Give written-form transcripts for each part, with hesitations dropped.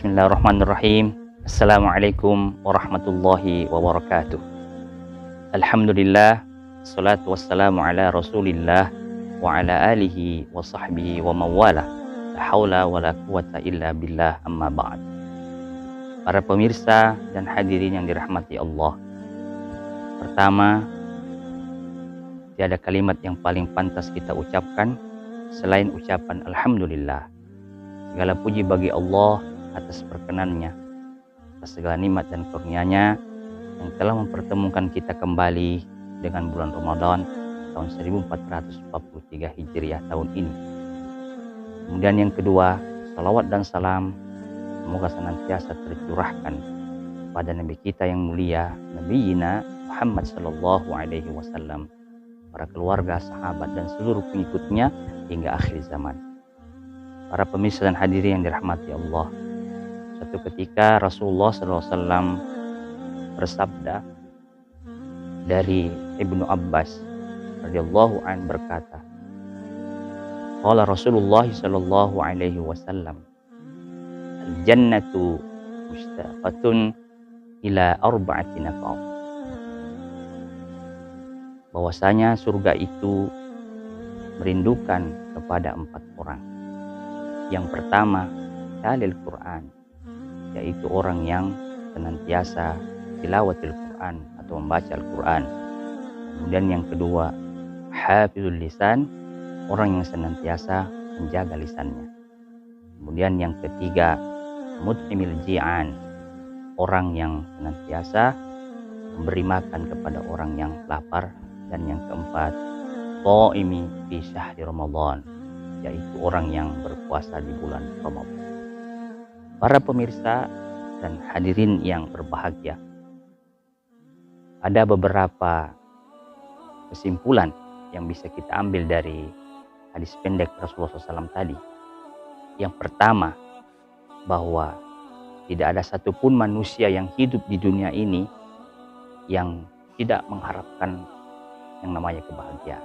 Bismillahirrahmanirrahim. Assalamualaikum warahmatullahi wabarakatuh. Alhamdulillah, salatu wassalamu ala rasulillah wa ala alihi wa sahbihi wa mawala. La hawla wa la quwata illa billah, amma ba'd. Para pemirsa dan hadirin yang dirahmati Allah, pertama, tiada kalimat yang paling pantas kita ucapkan selain ucapan Alhamdulillah. Segala puji bagi Allah atas perkenannya, atas segala nikmat dan karunia-Nya yang telah mempertemukan kita kembali dengan bulan Ramadan tahun 1443 Hijriah tahun ini. Kemudian yang kedua, salawat dan salam semoga senantiasa tercurahkan pada Nabi kita yang mulia, Nabiina Muhammad sallallahu alaihi wasallam, para keluarga, sahabat dan seluruh pengikutnya hingga akhir zaman. Para pemirsa dan hadirin yang dirahmati Allah, suatu ketika Rasulullah SAW bersabda dari Ibnu Abbas radhiyallahu an berkata, qala Rasulullah sallallahu alaihi wasallam, al-jannatu mustaqatun ila arba'ati nafar. Bahwasanya surga itu merindukan kepada 4 orang. Yang pertama, talil Quran, yaitu orang yang senantiasa tilawatil Quran atau membaca Al-Quran. Kemudian yang kedua, hafizul lisan, orang yang senantiasa menjaga lisannya. Kemudian yang ketiga, mut'imil ji'an, orang yang senantiasa memberi makan kepada orang yang lapar. Dan yang keempat, shaimi fi syahri Ramadan, yaitu orang yang berpuasa di bulan Ramadan. Para pemirsa dan hadirin yang berbahagia, ada beberapa kesimpulan yang bisa kita ambil dari hadis pendek Rasulullah SAW tadi. Yang pertama, bahwa tidak ada satupun manusia yang hidup di dunia ini yang tidak mengharapkan yang namanya kebahagiaan.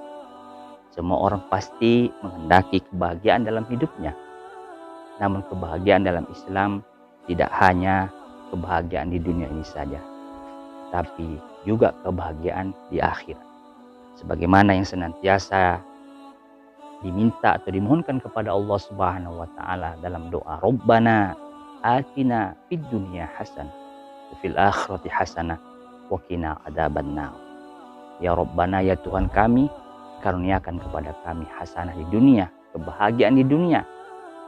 Semua orang pasti menghendaki kebahagiaan dalam hidupnya. Namun kebahagiaan dalam Islam tidak hanya kebahagiaan di dunia ini saja, tapi juga kebahagiaan di akhirat. Sebagaimana yang senantiasa diminta atau dimohonkan kepada Allah Subhanahu wa taala dalam doa, Rabbana atina fid dunya hasanah wa fil akhirati hasanah wa qina adzabannar. Ya Rabbana, ya Tuhan kami, karuniakan kepada kami hasanah di dunia, kebahagiaan di dunia,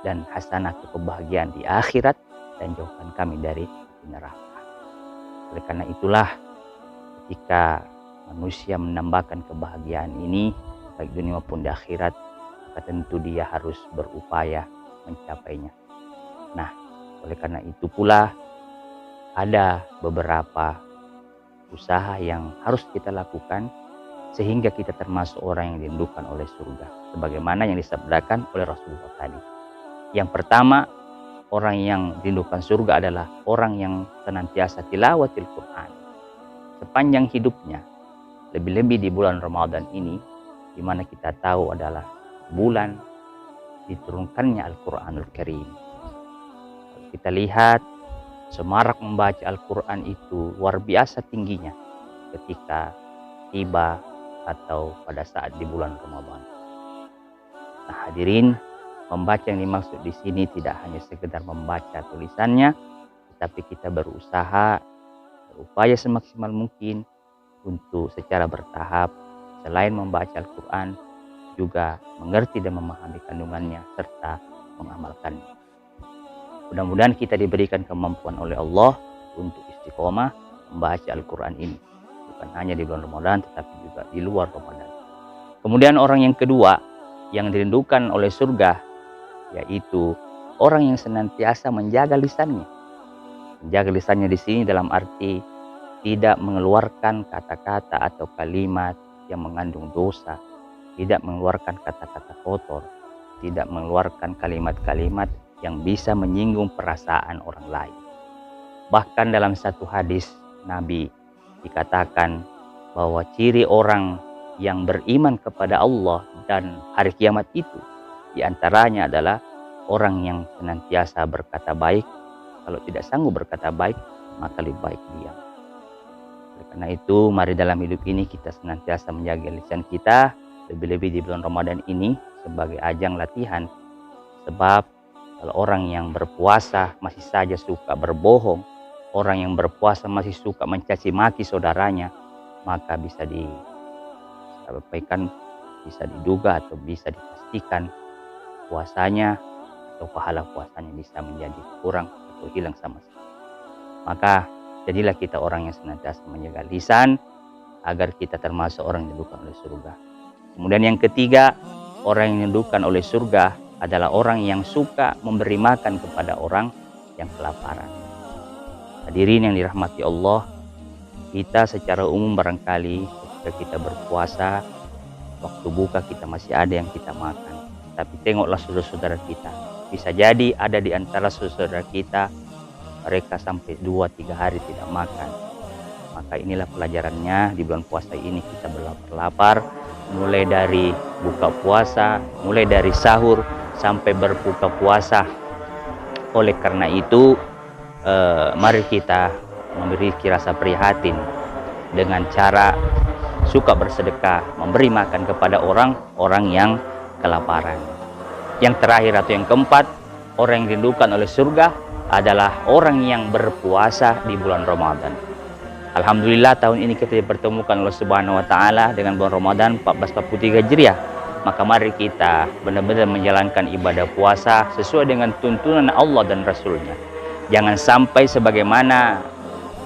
dan hasanah kebahagiaan di akhirat, dan jauhkan kami dari neraka. Oleh karena itulah, ketika manusia menambahkan kebahagiaan ini, baik dunia maupun di akhirat, maka tentu dia harus berupaya mencapainya. Nah, oleh karena itu pula ada beberapa usaha yang harus kita lakukan sehingga kita termasuk orang yang dirindukan oleh surga, sebagaimana yang disabdakan oleh Rasulullah tadi. Yang pertama, orang yang dirindukan surga adalah orang yang senantiasa tilawatil Quran sepanjang hidupnya, lebih-lebih di bulan Ramadan ini, di mana kita tahu adalah bulan diturunkannya Al-Quranul Karim. Kita lihat semarak membaca Al-Quran itu luar biasa tingginya ketika tiba atau pada saat di bulan Ramadan. Nah, hadirin, membaca yang dimaksud di sini tidak hanya sekedar membaca tulisannya, tetapi kita berupaya semaksimal mungkin untuk secara bertahap, selain membaca Al-Quran, juga mengerti dan memahami kandungannya serta mengamalkannya. Mudah-mudahan kita diberikan kemampuan oleh Allah untuk istiqomah membaca Al-Quran ini. Bukan hanya di bulan Ramadan, tetapi juga di luar Ramadan. Kemudian orang yang kedua yang dirindukan oleh surga, yaitu orang yang senantiasa menjaga lisannya. Menjaga lisannya di sini dalam arti tidak mengeluarkan kata-kata atau kalimat yang mengandung dosa, tidak mengeluarkan kata-kata kotor, tidak mengeluarkan kalimat-kalimat yang bisa menyinggung perasaan orang lain. Bahkan dalam satu hadis Nabi dikatakan bahwa ciri orang yang beriman kepada Allah dan hari kiamat itu diantaranya adalah orang yang senantiasa berkata baik, Kalau tidak sanggup berkata baik, maka lebih baik diam. Oleh karena itu, mari dalam hidup ini kita senantiasa menjaga lisan kita, lebih-lebih di bulan Ramadan ini sebagai ajang latihan. Sebab kalau orang yang berpuasa masih saja suka berbohong, orang yang berpuasa masih suka mencaci maki saudaranya, maka bisa disampaikan, bisa diduga atau bisa dipastikan puasanya atau pahala puasanya bisa menjadi kurang atau hilang sama sekali. Maka jadilah kita orang yang senantiasa menjaga lisan agar kita termasuk orang yang didudukan oleh surga. Kemudian yang ketiga, orang yang didudukan oleh surga adalah orang yang suka memberi makan kepada orang yang kelaparan. Hadirin yang dirahmati Allah, kita secara umum barangkali ketika kita berpuasa, waktu buka kita masih ada yang kita makan. Tapi tengoklah saudara-saudara kita. Bisa jadi ada di antara saudara kita, mereka sampai 2-3 hari tidak makan. Maka inilah pelajarannya di bulan puasa ini kita berlapar-lapar. Mulai dari buka puasa, mulai dari sahur, sampai berbuka puasa. Oleh karena itu, mari kita memiliki rasa prihatin dengan cara suka bersedekah, memberi makan kepada orang-orang yang kelaparan. Yang terakhir atau yang keempat, orang yang dirindukan oleh surga adalah orang yang berpuasa di bulan Ramadan. Alhamdulillah tahun ini kita dipertemukan oleh Subhanahu wa taala dengan bulan Ramadan 1443 Hijriah. Maka mari kita benar-benar menjalankan ibadah puasa sesuai dengan tuntunan Allah dan Rasulnya. Jangan sampai sebagaimana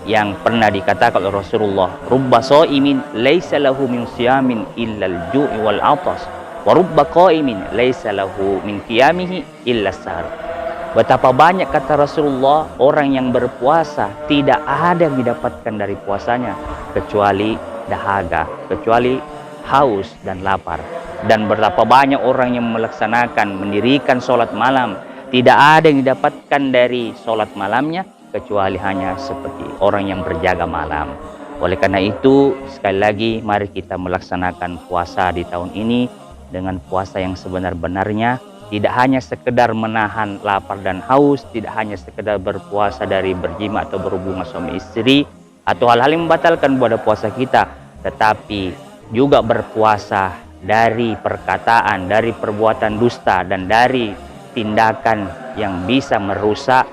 yang pernah dikatakan oleh Rasulullah, rubba shaimin laisa lahu min siyamin illal ju'i wal 'atas wa rubba qaimin laisa lahu min qiyamihi illa sahar. Betapa banyak, kata Rasulullah, orang yang berpuasa tidak ada yang didapatkan dari puasanya kecuali dahaga, kecuali haus dan lapar. Dan betapa banyak orang yang melaksanakan, mendirikan sholat malam, tidak ada yang didapatkan dari sholat malamnya kecuali hanya seperti orang yang berjaga malam. Oleh karena itu, sekali lagi mari kita melaksanakan puasa di tahun ini dengan puasa yang sebenar-benarnya. Tidak hanya sekedar menahan lapar dan haus, tidak hanya sekedar berpuasa dari berjima atau berhubungan suami istri atau hal-hal yang membatalkan ibadah puasa kita, tetapi juga berpuasa dari perkataan, dari perbuatan dusta, dan dari tindakan yang bisa merusak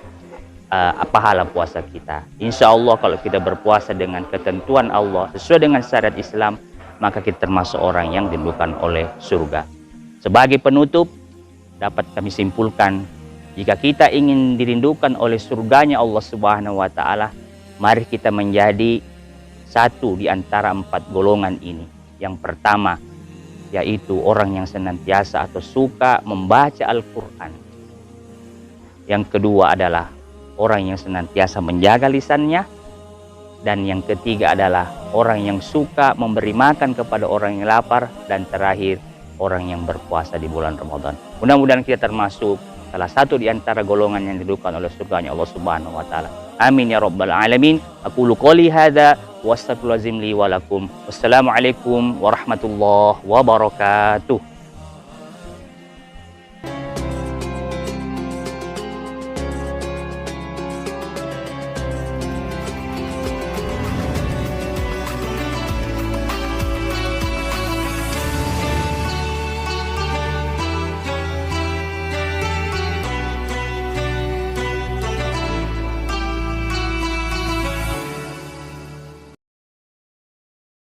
pahala puasa kita. Insya Allah kalau kita berpuasa dengan ketentuan Allah sesuai dengan syariat Islam, maka kita termasuk orang yang dirindukan oleh surga. Sebagai penutup, dapat kami simpulkan, jika kita ingin dirindukan oleh surganya Allah Subhanahu wa taala, mari kita menjadi satu di antara 4 golongan ini. Yang pertama, yaitu orang yang senantiasa atau suka membaca Al-Quran. Yang kedua adalah orang yang senantiasa menjaga lisannya. Dan yang ketiga adalah orang yang suka memberi makan kepada orang yang lapar. Dan terakhir, orang yang berpuasa di bulan Ramadan. Mudah-mudahan kita termasuk salah satu di antara golongan yang dirindukan oleh surganya Allah Subhanahu wa taala. Amin ya rabbal alamin. Aqulu qouli hadza wa astaghfirullahalazim li wa lakum. Wassalamualaikum warahmatullahi wabarakatuh.